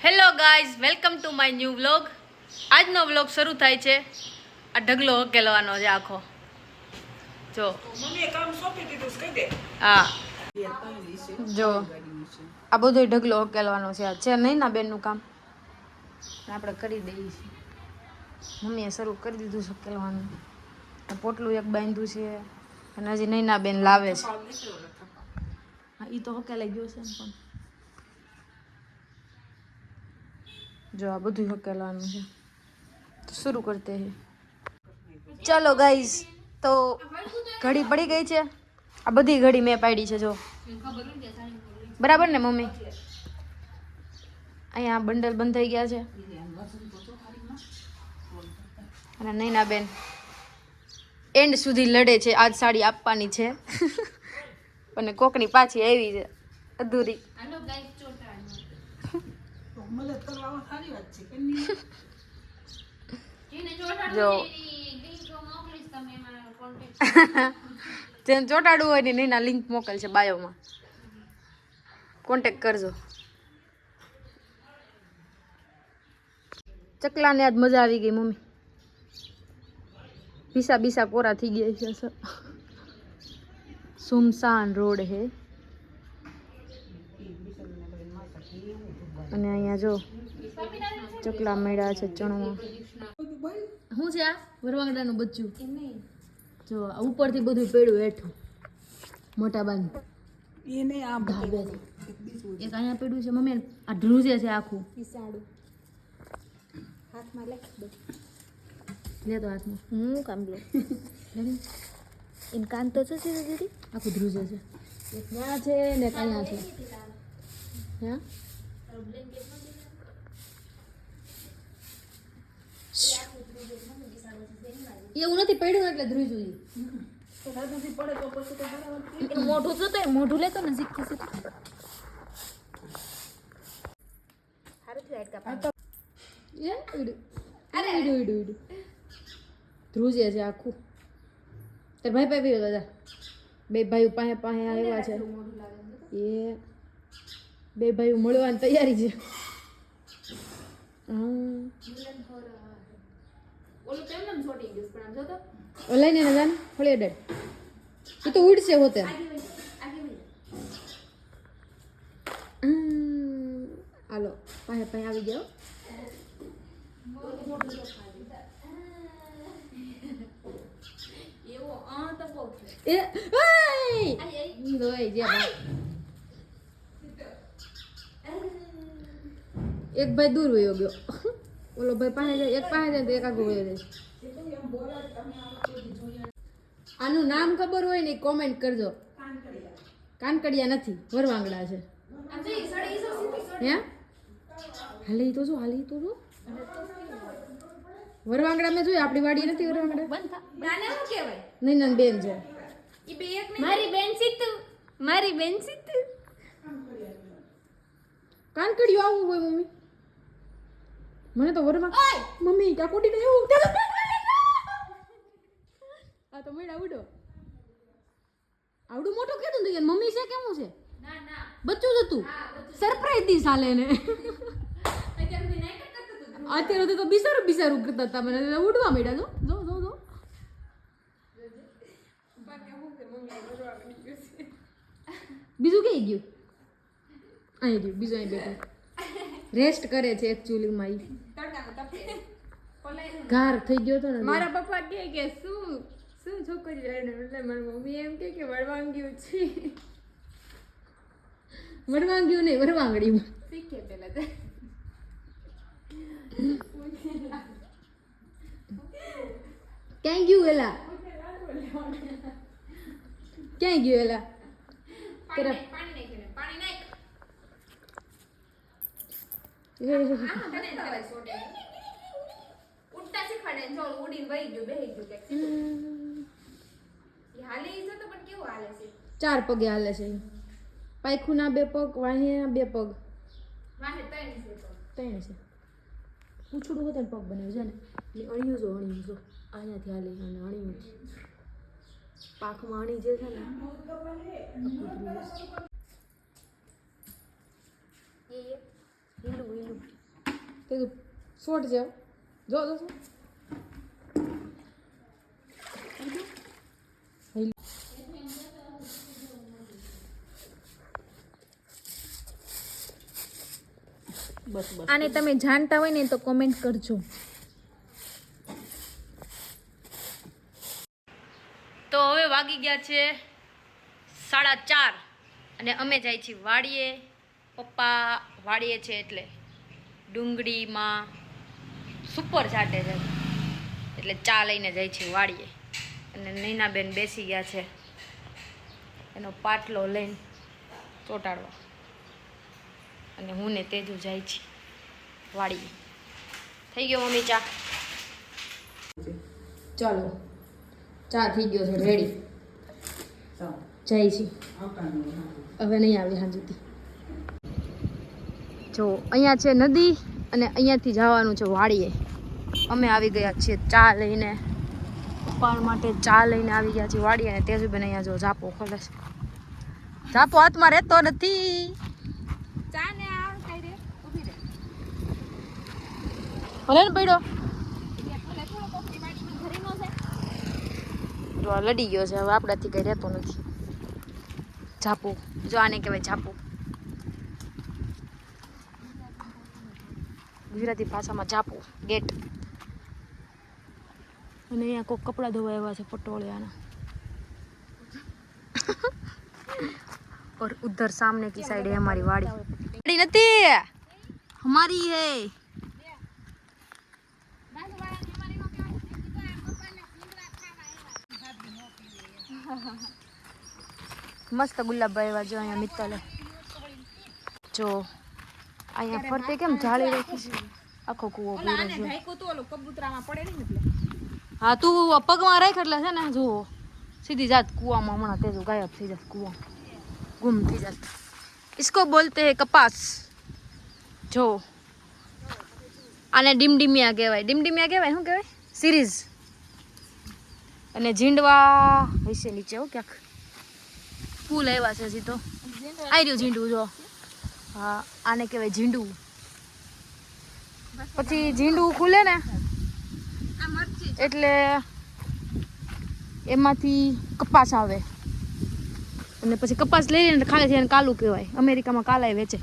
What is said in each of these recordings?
Hello guys, welcome to my new vlog. આજનો vlog શરૂ થાય છે. આ ઢગલો હકેલવાનો છે આખો. જો હા, જો આ બધો ઢગલો હકેલવાનો છે. આ છે નહીં ના બેનનું કામ, આપણે કરી દઈએ છીએ. મમ્મીએ શરૂ કરી દીધું છે હકેલવાનું. પોટલું એક બાંધ્યું છે અને હજી નૈના બેન લાવે છે. હા, એ તો હકેલાઈ ગયો છે ને, પણ જો આ બધું હકેલવાનું છે. તો શરૂ કરતે હે. ચાલો ગાઈઝ, તો ઘડી પડી ગઈ છે. આ બધી ઘડી મેં પાડી છે. જો બરાબર ને મમ્મી? અહીંયા બંડલ બંધ થઈ ગયા છે અને નૈના બેન એન્ડ સુધી લડે છે. આજ સાડી આપવાની છે અને કોકની પાછી આવી છે અધૂરી. જો જેને ચોટાડવું હોય ને એના લિંક મોકલ છે બાયોમાં, કોન્ટેક્ટ કરજો. ચકલાને આજ મજા આવી ગઈ મમ્મી. પીસા બીસા કોરા થઈ ગયા છે. સુમસાન રોડ હે અને અહીંયા જો ચકલા મેળા છે ચણવા. શું છે આ વરવાંગડાનું બચ્ચું? જો ઉપરથી બધું પેડું હેઠું મોટા બાંધ એને આ ધાબે એક અહીંયા પેડું છે મમ્મી. આ ધ્રુજે છે આખું પીસાડું. હાથમાં લે તો હાથમાં હું કામ લે એમ કાન તો છે દીદી. આખું ધ્રુજે છે. એક ત્યાં છે ને અહીંયા છે. હા, એવું નથી પડ્યું એટલે ધ્રુજું. મોઢું તો મોઢું લેતો ને શીખતો ધ્રુજે છે આખું. તાર ભાઈ ભાઈ દાદા બે ભાઈઓ પાસે પાસે આવ્યા છે. એ બે ભાઈઓ મળવાની તૈયારી છે. લઈને ને જાન ફળી અડે એ તો ઉડશે હોતે. હાલો પાસે પાસે આવી ગયો. એક ભાઈ દૂર વયો ગયો. ઓલો ભાઈ પાસે જાય, એક પાસે જાય તો એક આગળ વયો જાય. આનું નામ ખબર હોય ને કોમેન્ટ કરજો. કાનકડિયા નથી, વરવાંગડા છે. હે હાલી તો શું હાલી તો શું વરવાંગડા મેં જોયું. આપણી વાડી નથી વરવાંગડા. નહીં ના બેન છે મારી બેન સીતુ. મારી બેન સીતુ કાનકડિયું આવું હોય મમ્મી. મને તો વરમાં મમ્મી કાકોટી ને એવું આ તો મેળા ઉડો આવડું મોટું કેતું હતું મમ્મી છે કેવું છે? બચ્ચું જ હતું. સરપ્રાઈઝ દી સાલે ને અત્યારે તો બિસારું કરતા હતા. મને ઉડવા મળ્યા. જો જો જો જો બીજું કઈ ગયું? અહીં ગયું બીજું. અહીં બેઠું રેસ્ટ કરે છે એકચ્યુઅલીમાં. ઘાર થઈ ગયો હતો ને. મારા પપ્પા કહે કે શું છોકરી એટલે મારી મમ્મી એમ કે વળવાંગ્યું છે. વળવાંગ્યું નહીં, વરવાંગડી શીખે પેલા. ક્યાં ગયું એલા? ક્યાં ગયું એલા? ચાર પગે હાલે છે. પાયખું ના 2 પગ, વાહિયા 2 પગ, ત્રણ છે. પૂછડું હોતે પગ બનાવ્યું છે ને એટલે અણિયું જો અહીંયાથી હાલે અને અણિયુંથી પાખમાં અણી જે છે ને હીલું તે તો શોર્ટ જાવ જો જો બસ આને તમે જાણતા હોય ને તો કોમેન્ટ કરજો. તો હવે વાગી ગયા છે 4:30 અને અમે જાય છીએ વાડીએ. પપ્પા વાડીએ છે એટલે ડુંગળીમાં સુપર છાંટે છે એટલે ચા લઈને જાય છે વાડીએ. અને નૈનાબેન બેસી ગયા છે એનો પાટલો લઈને ચોંટાડવા અને હું ને તેજુ જાય છે વાડીએ. થઈ ગયો મમ્મી ચા? ચાલો ચા થઈ ગયો છે રેડી. જાય છે હવે નહીં આવી હાજુથી. જો અહીંયા છે નદી અને અહીંયાથી જવાનું છે વાડીએ. અમે આવી ગયા છીએ ચા લઈને. પપ્પા માટે ચા લઈને આવી ગયા છીએ વાડીએ. અને તેજુબેન અહીંયા જો ઝાપો ખોલે છે. ઝાપો હાથમાં રહેતો નથી. ચા ને આ કઈ રે ઊભી રે ભલે ને પડ્યો જો લડી ગયો છે. હવે આપણાથી કઈ રહેતો નથી. ઝાપુ જો આને કહેવાય ઝાપુ. ગુજરાતી ભાષામાં ઝાપુ ગેટ. અને અહીંયા કોઈ કપડાં ધોવા એવા છે પટોળિયાના. और उधर सामने की साइड है हमारी वाड़ी नहीं हमारी है. मस्त गुलाबभाई जो अँ मित्तल जो अँ फरते केम जाळी राखी छे आखो कूવો પૂરો છે. हाँ तू पगमां राख એટલે છે ને જો सीधी जात कुआं में हमारा तेजू गायब थी जात कुआं गुम थी जात. इसको बोलते हैं कपास. जो आने डिमडिमिया कहेवाय. डिमडिमिया कहेवाय શું કહેવાય सीरीज. અને ઝીંડવા હશે નીચે હો ક્યાંક ફૂલ આવ્યા છે હજી તો. આવી રહ્યું ઝીંડું જો. હા આને કહેવાય ઝીંડું. પછી ઝીંડું ખુલે ને એટલે એમાંથી કપાસ આવે. અને પછી કપાસ લઈ લઈને ખાલી થઈને કાલું કહેવાય. અમેરિકામાં કાલાય વેચે.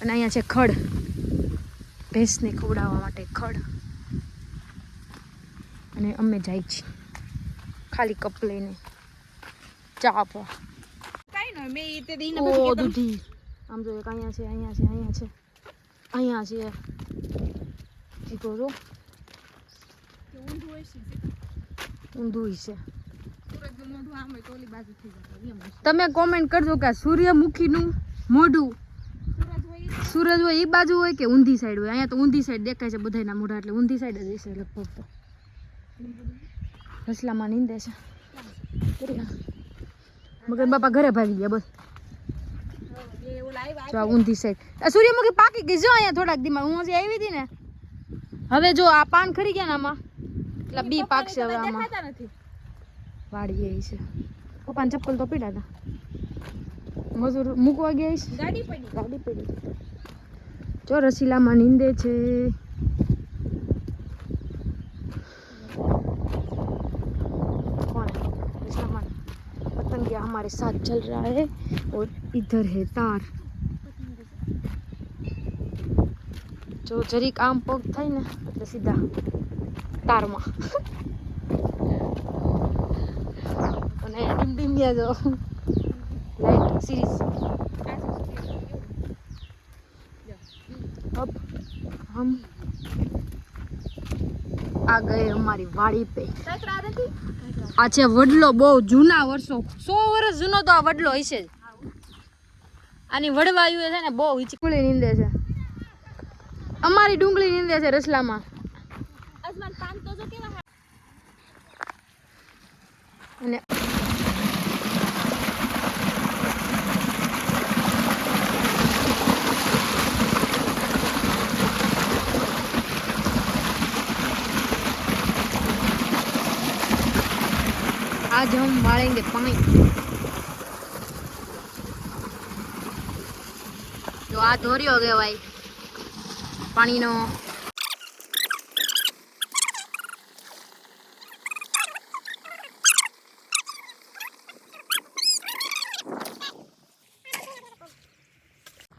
અને અહીંયા છે ખડ. ભેંસને ખવડાવવા માટે ખડ. અને અમે જાય છીએ ખાલી કપ લઈને ચા આપવા. ઓ દૂધી આમ જો એક અહીંયા છે અહીંયા છે અહીંયા છે અહીંયા છે. ચીકો જો ઊંધું છે. તમે કોમેન્ટ કરજો કે સૂર્યમુખીનું મોઢું સૂરજ હોય એ બાજુ હોય કે ઊંધી સાઈડ હોય. અહીંયા તો ઊંધી સાઈડ દેખાય છે બધાના મોઢા એટલે ઊંધી સાઈડ જ હશે લગભગ. તો રસલામાં નીંદે છે મગર બાપા ઘરે ભાગી ગયા બસ. જો આ ઊંધી સાઈડ સૂર્યમુખી પાકી ગઈ. જો અહીંયા થોડાક દીમાં હું હજી આવી હતી ને. હવે જો આ પાન ખરી ગયા ને આમાં એટલે બી પાકશે હવે આમાં. વાડી એ છે. પપ્પાને ચપ્પલ તો પીડા હતા. મજૂર મૂકવા ગયા છે. ગાડી પડી. જો રસીલામાં નીંદે છે. पतंगिया हमारे साथ चल रहा है और इधर है तार. जो जरीक आम पग थाय ने એટલે સીધા તારમાં. અને ડીમડીમિયા જો लाइट सीरीज. अब हम आ गए हमारी वाड़ी पे. आ છે વડલો બહુ જૂના વર્ષો 100 વર્ષ જૂનો તો આ વડલો હશે જ. આની વડવાયું છે ને બહુ ચીકુલી નીંદે છે. અમારી ડુંગળી નીંદે છે રસલામાં. અને आज हम मारेंगे पानी. जो आ धोरियो गए भाई પાણીનો.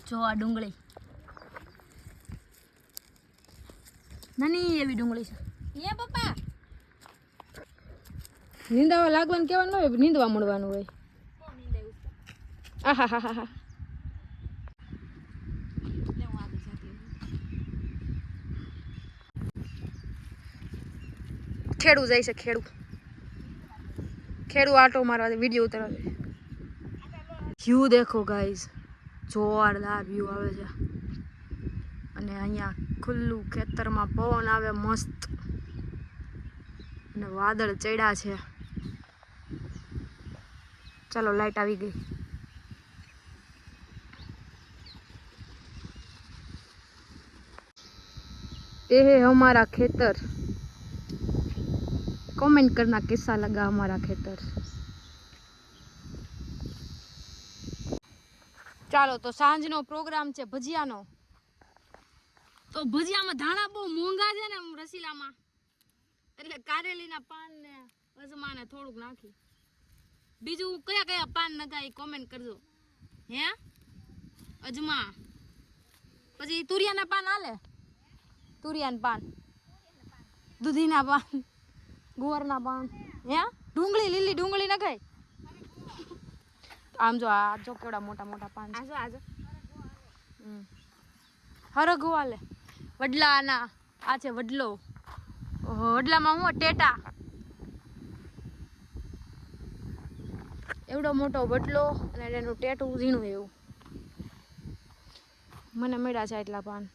જો આ ડુંગળી નાની એવી ડુંગળી છે. એ પપ્પા નીંદાવા લાગવાનું કહેવાનું હોય, નીંદવા મળવાનું હોય. આહા ખેડૂ જાય છે. ખેડૂ આટો મારવા વિડીયો ઉતારવા. વ્યૂ દેખો ગાઈઝ, જોરદાર વ્યૂ આવે છે. અને અહીંયા ખુલ્લું ખેતરમાં પવન આવે મસ્ત, અને વાદળ ચડ્યા છે. ચાલો લાઈટ આવી ગઈ. ये है हमारा खेतर. कमेंट करना कैसा लगा हमारा खेतर. ચાલો તો સાંજનો પ્રોગ્રામ છે ભજીયાનો. તો ભજીયામાં ધાણા બહુ મોંઘા છે ને રસીલામાં, એટલે કારેલીના પાન ને અજમા ને થોડુંક નાખી. બીજું કયા કયા પાન નખાય કોમેન્ટ કરજો. હે અજમા, પછી તુરિયાના પાન હાલે, તુરિયાના પાન, દૂધીના પાન, ગુવારના પાન. હે ડુંગળી, લીલી ડુંગળી નખાય. આમ જો આ જો કેવડા મોટા મોટા પાન. આજો હરગવો હાલે. વડલાના આ છે વડલો. વડલામાં હું ટેટા, એવડો મોટો વડલો અને એનું ટેટું ઝીણું એવું. મને મળ્યા છે એટલા પાન.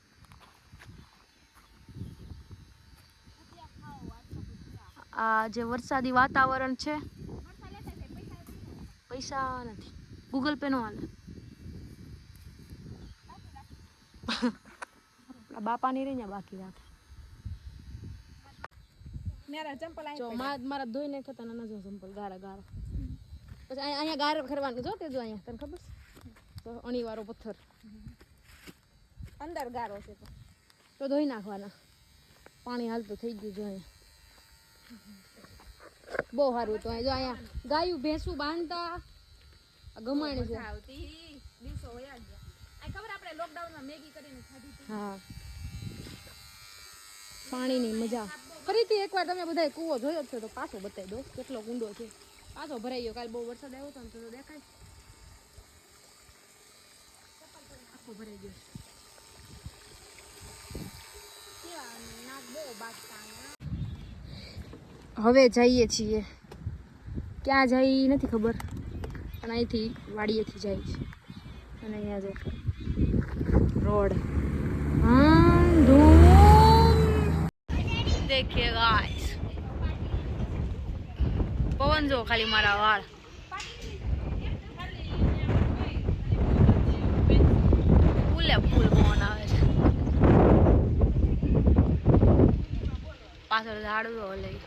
આ જે વરસાદી વાતાવરણ છે, પૈસા નથી, ગૂગલ પે નો હાલે. બાપાની રહી ને બાકી રાખે. જો મારા ધોઈ ને ખતા ના જો ચંપલ ગારા ગારા. પછી અહીંયા ગાર ખરવાનું જો તે જો અહીંયા તને ખબર તો અણીવાળો પથ્થર અંદર ગારો છે, તો ધોઈ નાખવાના. પાણી હાલતું થઈ ગયું. જો અહીંયા બહુ સારું. તો જો અહીંયા ગાયું ભેંસું બાંધતા ગમાણી છે. હા, પાણીની મજા. ફરીથી એકવાર તમે બધા કૂવો જોયો છો તો પાછો બતાવી દો કેટલો ઊંડો છે. પાછો ભરાઈ ગયો. કાલે બહુ વરસાદ આવ્યો હતો ને તો દેખાય આખો ભરાઈ ગયો. હવે જઈએ છીએ. ક્યાં જઈ નથી ખબર, પણ અહીંથી વાડીએથી જાય છે. અને અહીંયા જો રોડ. देखिए गाइस, पवन जो खाली मारा वाल. फूल पवन आवे છે. પાછળ ઝાડવો લઈ.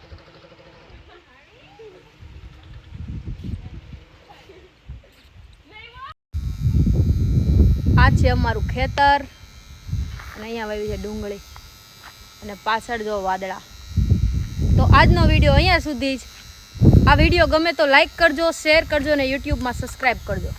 આ છે અમારું ખેતર, અને અહીંયા વાવી છે ડુંગળી, અને પાછળ જો વાદળા. તો આજનો વિડીયો અહીંયા સુધી જ. આ વિડીયો ગમે તો લાઈક કરજો, શેર કરજો, અને યુટ્યુબમાં સબસ્ક્રાઈબ કરજો.